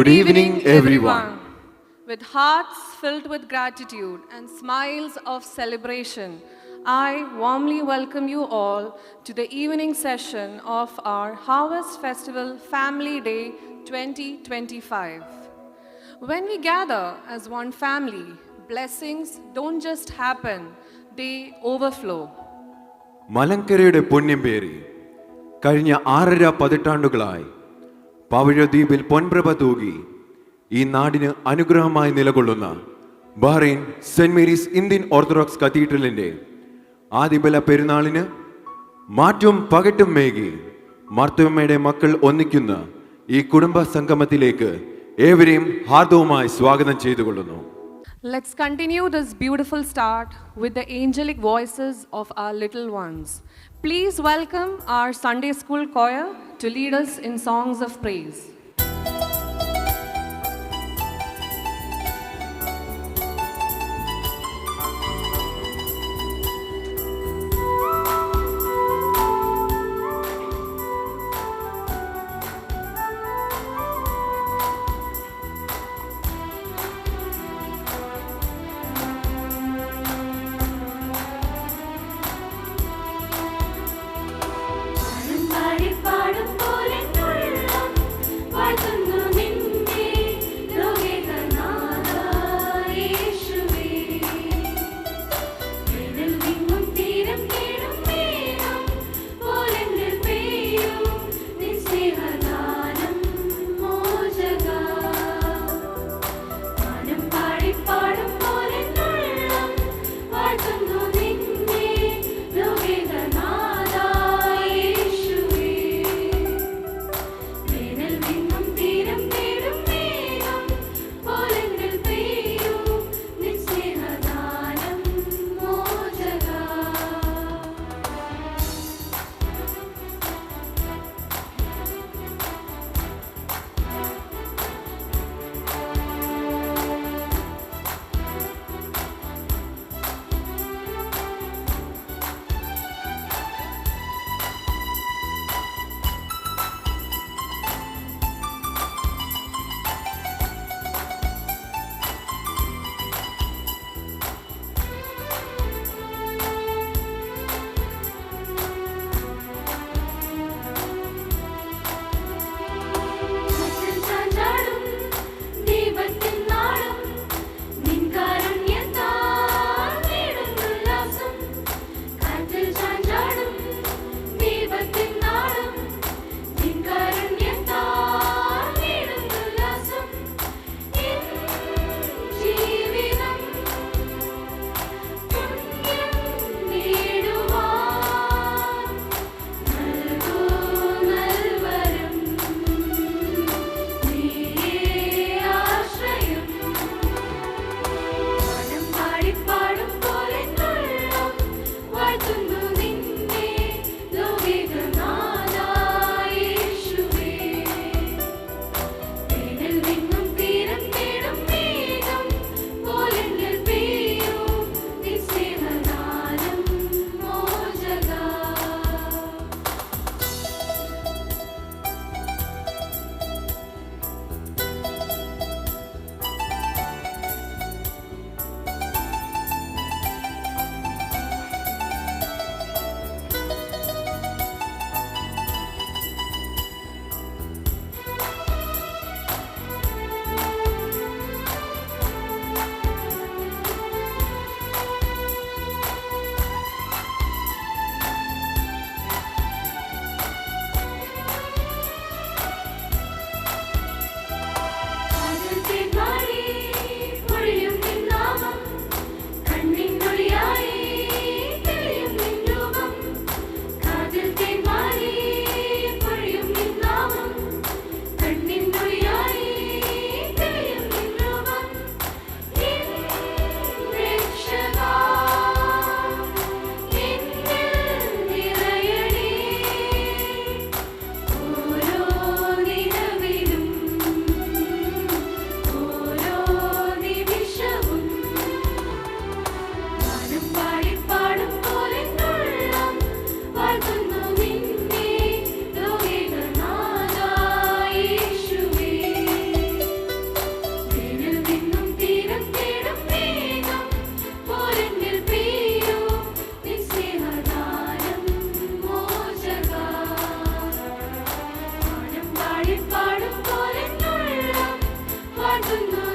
Good evening, everyone. With hearts filled with gratitude and smiles of celebration, I warmly welcome you all to the evening session of our Harvest Festival Family Day 2025. When we gather as one family, blessings don't just happen, they overflow. മലങ്കരയുടെ പുണ്യം പേറി കഴിഞ്ഞ 6.5 പതിറ്റാണ്ടുകളായി പവിഴദ്വീപിൽ പൊൻപ്രഭ തൂകി ഈ നാടിന് അനുഗ്രഹമായി നിലകൊള്ളുന്ന Bahrain Saint Mary's Indian Orthodox കത്തീഡ്രലിന്റെ ആദിബല പെരുന്നാളിന് മാറ്റവും പകട്ടും മേകി മാർത്തോമ്മയുടെ മക്കൾ ഒന്നിക്കുന്ന ഈ കുടുംബ സംഗമത്തിലേക്ക് ഏവരെയും ഹാർദവുമായി സ്വാഗതം ചെയ്തുകൊള്ളുന്നു. Let's continue this beautiful start with the angelic voices of our little ones. Please welcome our Sunday school choir to lead us in songs of praise. Lord.